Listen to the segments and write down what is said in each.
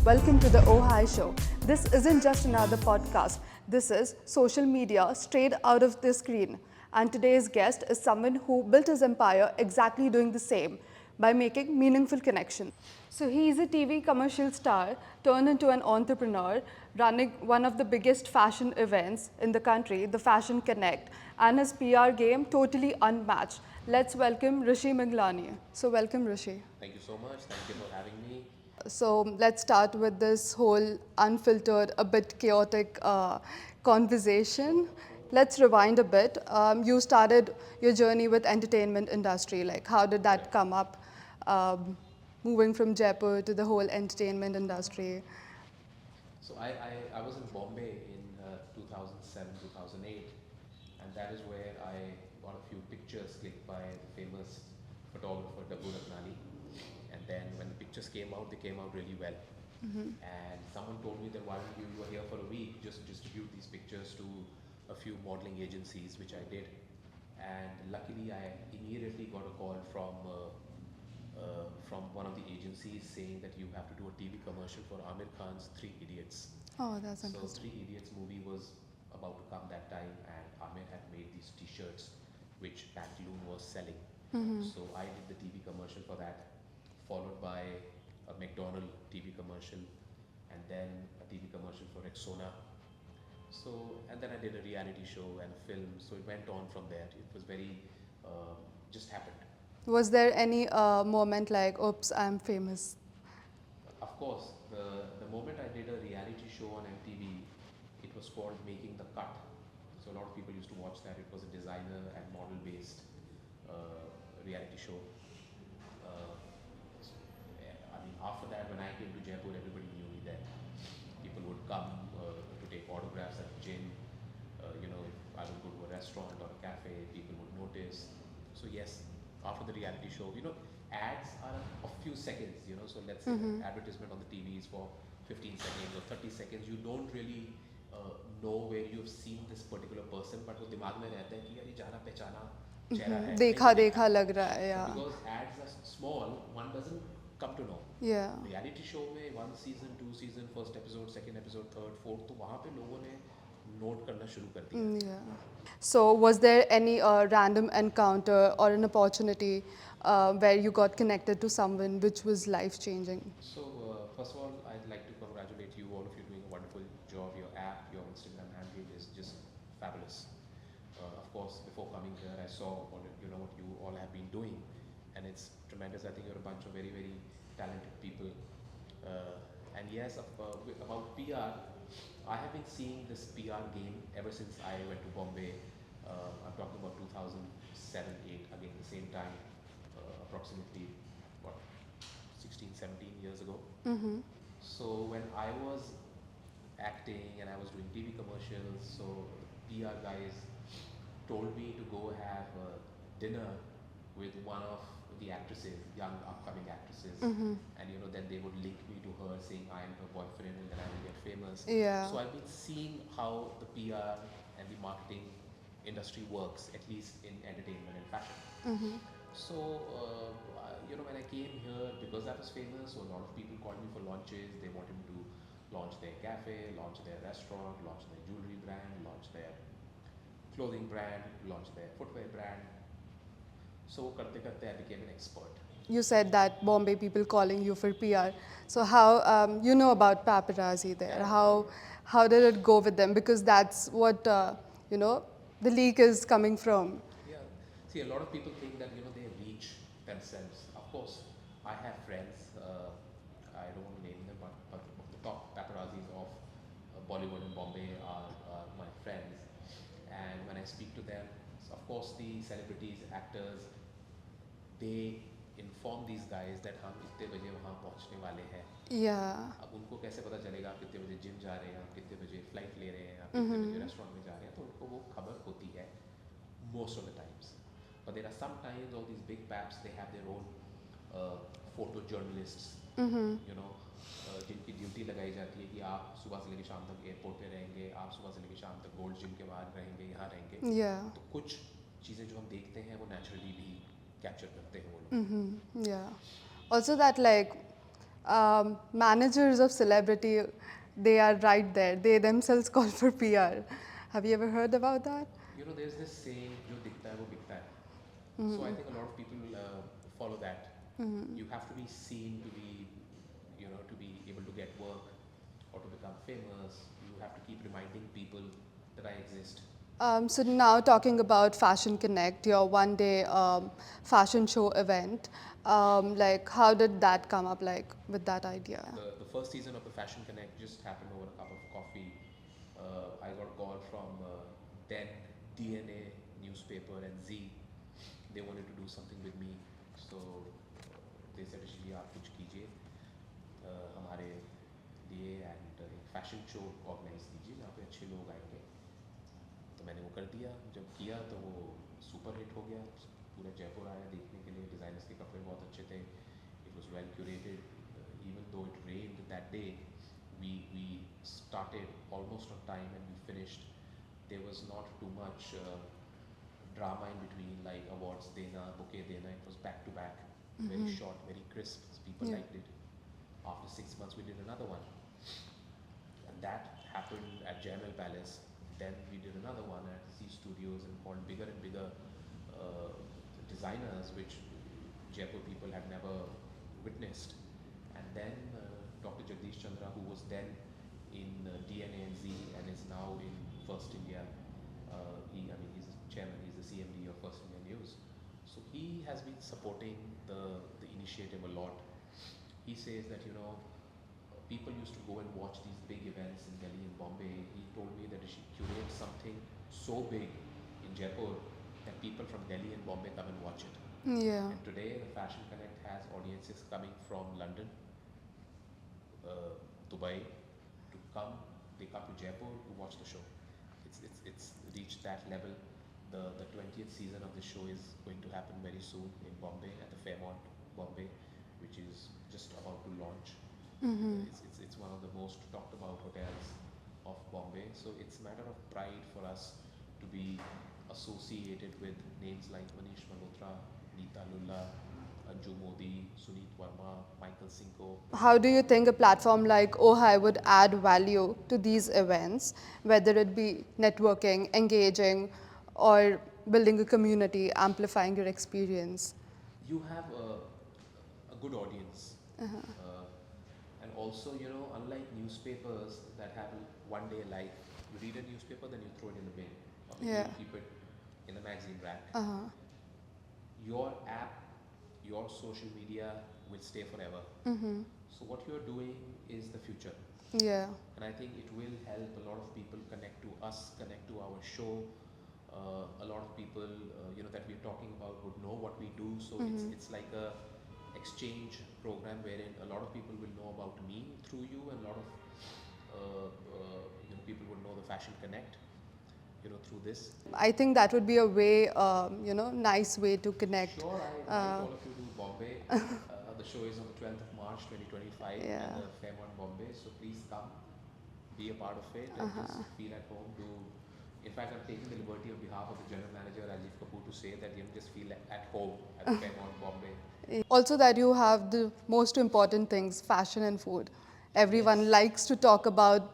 Welcome to the Oh Hi Show. This isn't just another podcast. This is social media straight out of the screen. And today's guest is someone who built his empire exactly doing the same by making meaningful connections. So he's a TV commercial star turned into an entrepreneur, running one of the biggest fashion events in the country, the Fashion Connect, and his PR game totally unmatched. Let's welcome Rishi Miglani. So welcome, Rishi. Thank you so much. Thank you for having me. So let's start with this whole unfiltered, a bit chaotic conversation. Let's rewind a bit. You started your journey with entertainment industry. Like, how did that come up? Moving from Jaipur to the whole entertainment industry. So I was in Bombay in 2007, 2008, and that is where I got a few pictures clicked by the famous photographer Dabu Ratnani. And then when the pictures came out, they came out really well. And someone told me that why don't you are here for a week, just distribute these pictures to a few modeling agencies, which I did. And luckily, I immediately got a call from one of the agencies saying that you have to do a TV commercial for Amir Khan's Three Idiots. Oh, that's So interesting. Three Idiots movie was about to come that time, and Amir had made these T-shirts which Pantaloon was selling. So I did the TV commercial for that, followed by a McDonald TV commercial, and then a TV commercial for Rexona. So and then I did a reality show and a film. So it went on from there. It was very just happened. Was there any moment like, oops, I'm famous? Of course, the moment I did a reality show on MTV, it was called Making the Cut. So a lot of people used to watch that. It was a designer and model based reality show. Uh, I mean, after that, when I came to Jaipur, everybody knew me then. People would come to take autographs at the gym. If I would go to a restaurant or a cafe, people would notice. So yes, after the reality show, ads are a few seconds. So let's say an advertisement on the TV is for 15 seconds or 30 seconds. You don't really know where you've seen this particular person, but वो दिमाग में रहता है कि यार ये जाना पहचाना चेहरा है कहीं देखा तो देखा देखा है. लग रहा है, But yeah. because ads are small, one doesn't come to know. Yeah. Reality show में one season two season first episode second episode third fourth, तो वहाँ पे लोगों ने नोट करना शुरू कर दिया. Yeah. So, was there any random encounter or an opportunity where you got connected to someone which was life changing? So first of all, I'd like to congratulate you, all of you doing a wonderful job. Your app, your Instagram handle is just fabulous. Of course, before coming here, I saw what you all have been doing, and it's tremendous. I think you're a bunch of very very talented people. And yes, about PR, I have been seeing this PR game ever since I went to Bombay. I'm talking about 2007, 8, again the same time, approximately what 16, 17 years ago. So when I was acting and I was doing TV commercials, so the PR guys told me to go have a dinner with one of the actresses, young upcoming actresses, and then they would link me to her, saying I am her boyfriend, and then I will get famous. Yeah. So I've been seeing how the PR and the marketing industry works, at least in entertainment and fashion. So when I came here, because I was famous, so a lot of people called me for launches. They wanted me to launch their cafe, launch their restaurant, launch their jewelry brand, launch their clothing brand, launch their footwear brand. So karte karte I became an expert. You said that Bombay people calling you for PR. So how you know about paparazzi there? Yeah. How did it go with them? Because that's what the leak is coming from. Yeah. See, a lot of people think that they reach themselves. Of course, I have friends. I don't want to name them, but the top paparazzis of Bollywood and Bombay are my friends. And when I speak to them, of course, the celebrities, actors, they inform these guys that हम इतने बजे वहाँ पहुँचने वाले हैं. Yeah. अब उनको कैसे पता चलेगा आप कितने बजे जिम जा रहे हैं, आप कितने बजे फ्लाइट ले रहे हैं, आप कितने बजे रेस्टोरेंट में जा रहे हैं, तो उनको वो खबर होती है most of the times. But there are sometimes all these big paps, they have their own photojournalists, जिनकी ड्यूटी लगाई जाती है कि आप सुबह से लेकर शाम तक एयरपोर्ट पे रहेंगे, आप सुबह से लेकर शाम तक गोल्ड जिम के बाहर रहेंगे, यहाँ रहेंगे. Yeah. तो कुछ चीज़ें जो हम देखते हैं वो नेचुरली भी कैप्चर करते हैं वो लोग. Yeah. Also that like Managers of celebrity, they are right there. They themselves call for PR. Have you ever heard about that? You know, there's this saying, "Jo dikhta hai, wo bikta hai." So I think a lot of people follow that. You have to be seen to be, you know, to be able to get work or to become famous. You have to keep reminding people that I exist. So now talking about Fashion Connect, your one-day fashion show event, like how did that come up, like with that idea? The first season of the Fashion Connect just happened over a cup of coffee. I got a call from then DNA newspaper and Z. They wanted to do something with me, so they said, "Rishiji, आप कुछ कीजिए हमारे लिए and एक fashion show organise कीजिए जहाँ पे अच्छे लोग आएंगे." तो मैंने वो कर दिया. जब किया तो वो सुपर हिट हो गया. पूरा जयपुर आया देखने के लिए. डिज़ाइनर्स के कपड़े बहुत अच्छे थे. It was well curated. Even though it rained that day, we started almost on time and we finished. There was not too much drama in between, like awards dena, bouquet dena. It was back to back, very short, very crisp. People Yeah. liked it. After 6 months, we did another one, and that happened at JML Palace. Then we did another one at C Studios and called bigger and bigger uh, designers, which Jaipur people had never witnessed. And then Dr. Jagdish Chandra, who was then in DNA and Z and is now in First India, I mean, he's chairman, he's the CMD of First India News. So he has been supporting the initiative a lot. He says that, you know, people used to go and watch these big events in Delhi and Bombay. He told me that if she curates something so big in Jaipur, that people from Delhi and Bombay come and watch it. Yeah. And today, the Fashion Connect has audiences coming from London, Dubai to come. They come to Jaipur to watch the show. It's reached that level. The 20th season of the show is going to happen very soon in Bombay at the Fairmont, Bombay, which is just about to launch. It's one of the most talked about hotels of Bombay. So it's a matter of pride for us to be associated with names like Manish Malhotra, Neeta Lulla, Anju Modi, Suneet Verma, Michael Cinco. How do you think a platform like OHI would add value to these events, whether it be networking, engaging, or building a community, amplifying your experience? You have a good audience. And also, you know, unlike newspapers that have one day life, you read a newspaper, then you throw it in the bin, or maybe Yeah. you keep it in the magazine rack. Uh-huh. Your app, your social media will stay forever. So what you're doing is the future. Yeah. And I think it will help a lot of people connect to us, connect to our show. A lot of people, you know, that we're talking about would know what we do. So it's like a exchange program wherein a lot of people will know about me through you, and a lot of you know, people would know the Fashion Connect, you know, through this. I think that would be a way, nice way to connect. Sure, I invite all of you to Bombay. The show is on the 12th of March 2025 Yeah. at the Fairmont Bombay. So please come, be a part of it, and just feel at home. In fact, I'm taking the liberty on behalf of the general manager Rajiv Kapoor to say that you know, just feel at home at the Fairmont Bombay. Also, that you have the most important things, fashion and food. Everyone Yes. likes to talk about,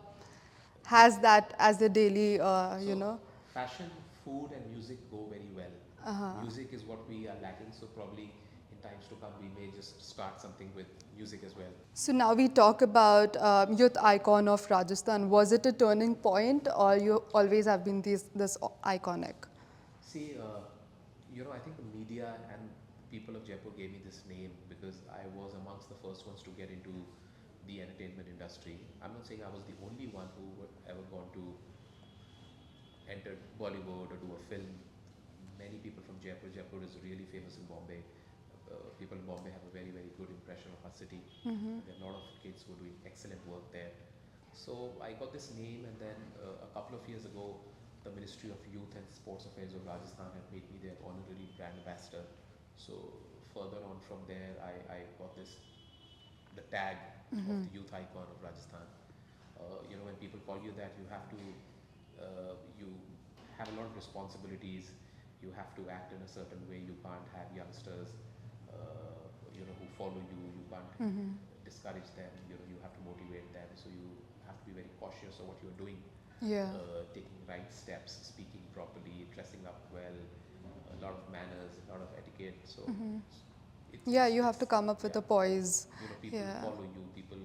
has that as a daily, So fashion, food, and music go very well. Music is what we are lacking, so probably in times to come we may just start something with music as well. So now we talk about youth icon of Rajasthan. Was it a turning point, or you always have been this iconic? See, you know, I think the media and people of Jaipur gave me this name because I was amongst the first ones to get into the entertainment industry. I'm not saying I was the only one who ever gone to enter Bollywood or do a film. Many people from Jaipur. Jaipur is really famous in Bombay. People in Bombay have a very, very good impression of our city. There are a lot of kids who are doing excellent work there. So I got this name, and then a couple of years ago, the Ministry of Youth and Sports Affairs of Rajasthan had made me their honorary brand ambassador. So further on from there, I got the tag of the youth icon of Rajasthan. You know, when people call you that, you have to, you have a lot of responsibilities. You have to act in a certain way. You can't have youngsters, you know, who follow you. You can't discourage them. You have to motivate them. So you have to be very cautious of what you're doing, Yeah. taking right steps, speaking properly, dressing up well, a lot of manners, a lot of etiquette. So Yeah, you have to come up with yeah, a poise. people Yeah. follow you, people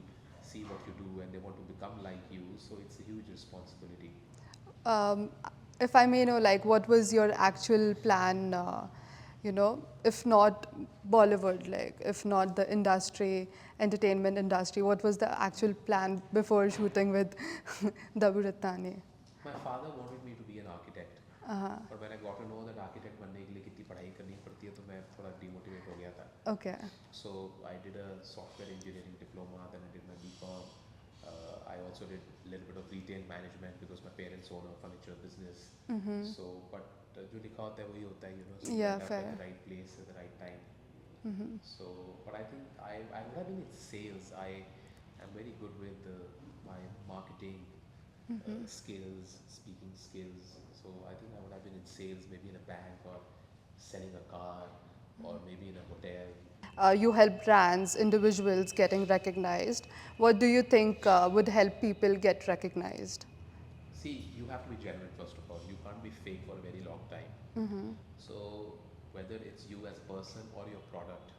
see what you do, and they want to become like you. So it's a huge responsibility. Um, if I may know, like, what was your actual plan, if not Bollywood, like, if not the industry, entertainment industry, what was the actual plan before shooting with Dabu Rattani? My father wanted me to be an architect, Uh-huh. but when I got to know that architect बनने के लिए कितनी पढ़ाई करनी पड़ती है, तो मैं थोड़ा demotivate हो गया था. Okay. So I did a software engineering diploma, then I did my BCom. I also did a little bit of retail management because my parents own a furniture business. So, but जो लिखा होता है वही होता है, So you Yeah, end up at fair. the right place at the right time. So, but I think I would have been in sales. I am very good with my marketing skills, speaking skills. So I think I would have been in sales, maybe in a bank or selling a car, or maybe in a hotel. You help brands, individuals getting recognized. What do you think would help people get recognized? See, you have to be genuine first of all. You can't be fake for a very long time. So whether it's you as a person or your product,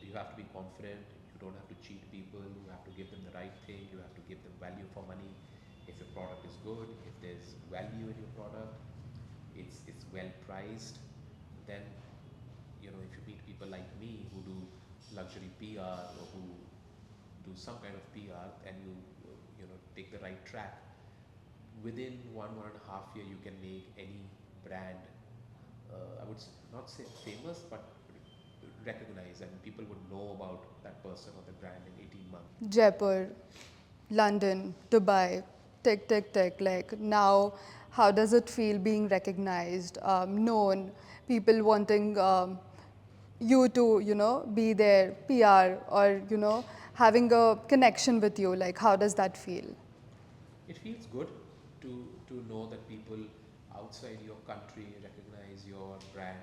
you have to be confident. You don't have to cheat people. You have to give them the right thing. You have to give them value for money. If your product is good, if there's value in your product, it's well priced, then if you meet people like me who do luxury PR or who do some kind of PR, and you take the right track, within 1.5 year you can make any brand, I would not say famous, but recognized, and people would know about that person or the brand in 18 months. Jaipur, London, Dubai, tick, tick, tick. Like now, how does it feel being recognized, known, people wanting you to, be their PR or, having a connection with you? Like, how does that feel? It feels good to know that people outside your country recognize your brand,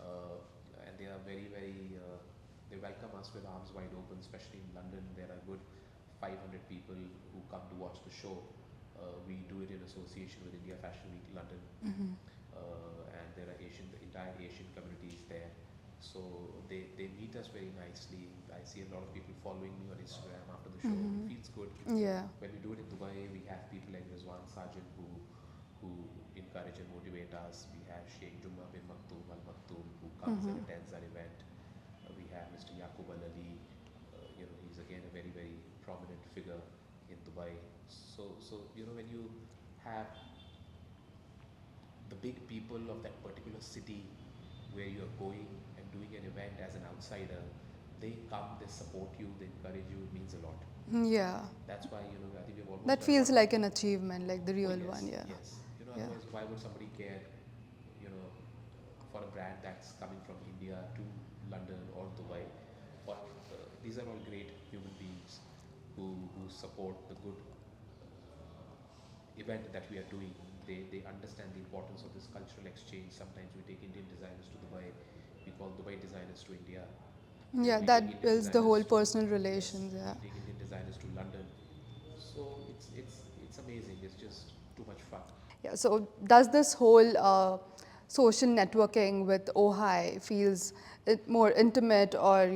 and they are they welcome us with arms wide open. Especially in London, there are good 500 people who come to watch the show. We do it in association with India Fashion Week London, and there are the entire Asian communities there. So they meet us very nicely. I see a lot of people following me on Instagram after the show. It feels good. Yeah. When we do it in Dubai, we have people like Rizwan Sajid who encourage and motivate us. We have Sheikh Jumma bin Maktoum Al Maktoum who comes and attends our event. We have Mr. Yaqub Al Ali. He's again a very very prominent figure in Dubai. So when you have the big people of that particular city where you're going and doing an event as an outsider, they come, they support you, they encourage you. It means a lot. Yeah. That's why I think we've almost That done feels one. like an achievement, like the Oh, real yes, one, yeah. yes. Yeah. Otherwise, why would somebody care? You know, for a brand that's coming from India to London or Dubai. But these are all great human beings who support the good event that we are doing. They understand the importance of this cultural exchange. Sometimes we take Indian designers to Dubai. We call Dubai designers to India. Yeah, We take that Indian builds the whole designers to personal yes, relations, yeah. we take Indian designers to London. So it's amazing. It's just too much fun. Yeah, so does this whole social networking with Ojai feels it more intimate or,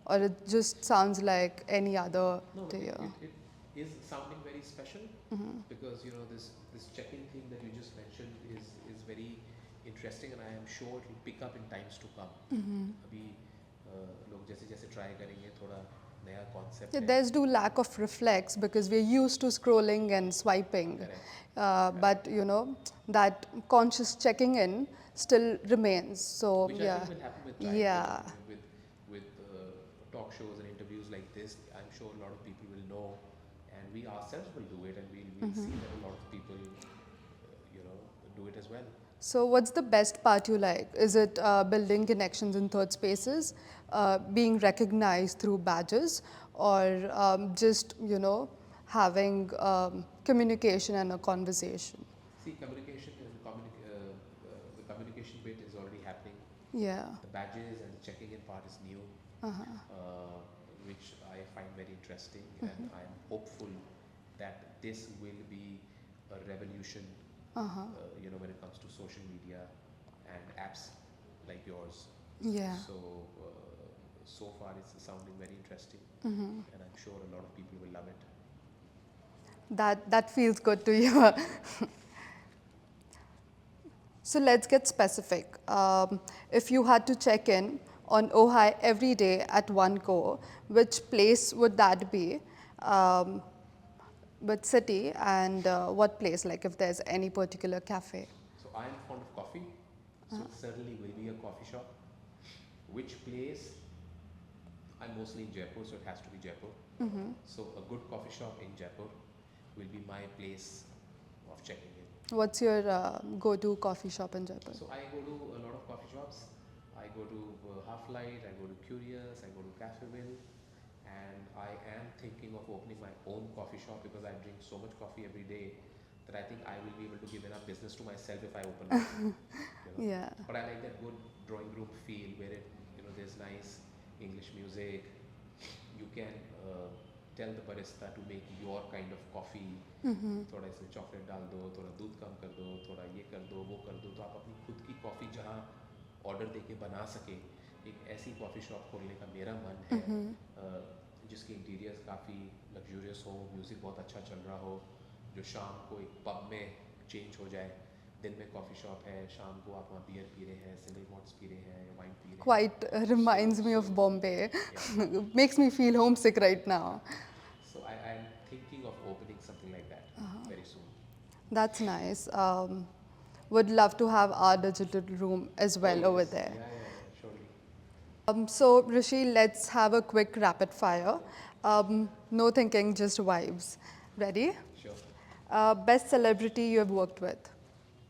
or it just sounds like any other No, to you? it is sounding very special because this check-in thing that you just mentioned is very interesting, and I am sure it will pick up in times to come. अभी लोग जैसे जैसे try करेंगे, थोड़ा नया concept Yeah, है. there's do lack of reflex because we're used to scrolling and swiping. Correct. But, that conscious checking in still remains. So, Which I yeah. think will happen with time. Yeah. With talk shows and interviews like this, I'm sure a lot of people will know, and we ourselves will do it, and we'll see that a lot of people, do it as well. So, what's the best part you like? Is it building connections in third spaces, being recognized through badges, or just, having communication and a conversation? See, communication and the communication bit is already happening. Yeah. The badges and the checking in part is new, which I I find very interesting, and I'm hopeful that this will be a revolution, Uh-huh. when it comes to social media and apps like yours. Yeah. So, so far it's sounding very interesting, Mm-hmm. and I'm sure a lot of people will love it. That feels good to hear. So let's get specific. If you had to check in on Ojai every day at one go, which place would that be? Um, which city and what place? Like if there's any particular cafe. So I am fond of coffee, so it certainly will be a coffee shop. Which place? I'm mostly in Jaipur, so it has to be Jaipur. Mm-hmm. So a good coffee shop in Jaipur will be my place of checking in. What's your go-to coffee shop in Jaipur? So I go to a lot of coffee shops. I go to Half Light, I go to Curious, I go to Caféville, and I am thinking of opening my own coffee shop because I drink so much coffee every day that I think I will be able to give enough business to myself if I open one. Yeah. But I like that good drawing room feel where there's nice English music. You can tell the barista to make your kind of coffee. Mm-hmm. थोड़ा इसमें chocolate डाल दो, थोड़ा दूध कम कर दो, थोड़ा ये कर दो, वो कर दो, तो आप अपनी खुद की कॉफ़ी जहाँ ऑर्डर देके बना सके, एक ऐसी कॉफ़ी शॉप खोलने का मेरा मन है, जिसके इंटीरियर्स काफ़ी लग्जूरियस हो, म्यूज़िक बहुत अच्छा चल रहा हो, जो शाम को एक पब में चेंज हो जाए. दिन में कॉफ़ी शॉप है, शाम को आप वहाँ बियर पी रहे हैं, सिंगल मॉल्ट्स पी रहे हैं, वाइन पी रहे हैं. Quite reminds me of Bombay. Yeah. Makes me feel homesick right now. So I'm thinking of opening something like that very soon. That's nice. Would love to have our digital room as well Oh, over yes. there. Yeah, surely. So, Rishi, let's have a quick rapid fire. No thinking, just vibes. Ready? Sure. Best celebrity you have worked with?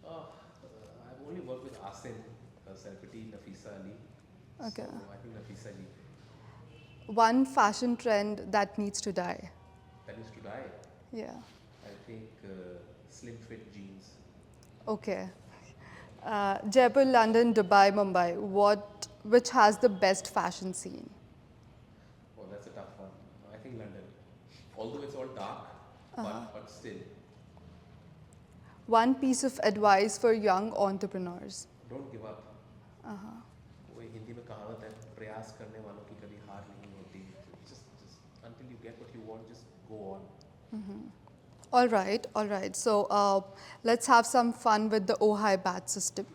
I've only worked with Asim, a celebrity, Nafisa Ali. Okay. So I think Nafisa ji. One fashion trend that needs to die? That is to die. Yeah. I think slim fit jeans. Okay. Jaipur, London, Dubai, Mumbai. Which has the best fashion scene? Oh, that's a tough one. I think London. Although it's all dark, but still, One piece of advice for young entrepreneurs? don't give up. वो एक हिंदी में कहावत है, प्रयास करने वालों की कभी हार नहीं होती. Just until you get what you want, just go on. All right. So let's have some fun with the Ojai badge system.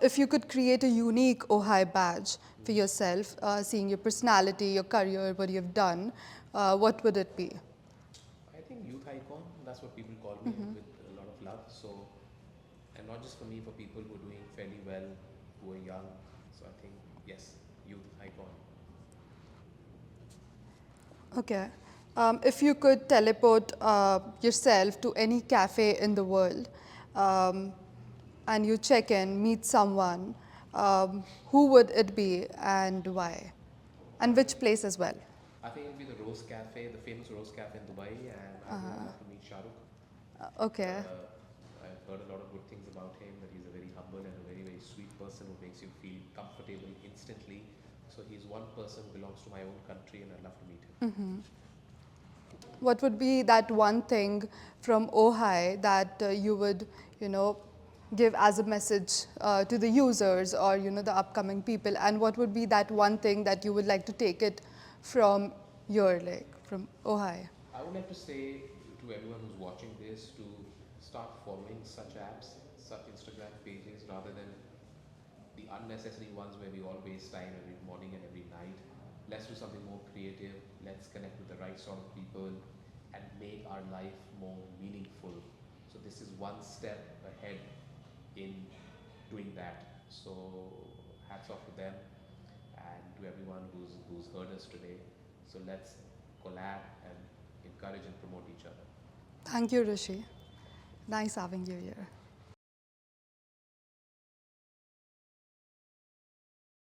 If you could create a unique Ojai badge for yourself, seeing your personality, your career, what you've done, what would it be? I think youth icon, that's what people call me with a lot of love. So, and not just for me, for people who are doing fairly well, who are young. So I think, yes, youth icon. Okay. If you could teleport yourself to any cafe in the world and you check in, meet someone, who would it be and why? And which place as well? I think it'll be the Rose Cafe, the famous Rose Cafe in Dubai, and I would love to meet Shah Rukh. Okay. I've heard a lot of good things about him, that he's a very humble and a very, very sweet person who makes you feel comfortable instantly. So he's one person who belongs to my own country, and I'd love to meet him. What would be that one thing from Ojai that you would, give as a message to the users or, the upcoming people? And what would be that one thing that you would like to take it from from Ojai? I would like to say to everyone who's watching this to start following such apps, such Instagram pages, rather than the unnecessary ones where we all waste time every morning and every night. Let's do something more creative. Let's connect with the right sort of people and make our life more meaningful. So this is one step ahead in doing that. So hats off to them and to everyone who's heard us today. So let's collab and encourage and promote each other. Thank you, Rishi. Nice having you here.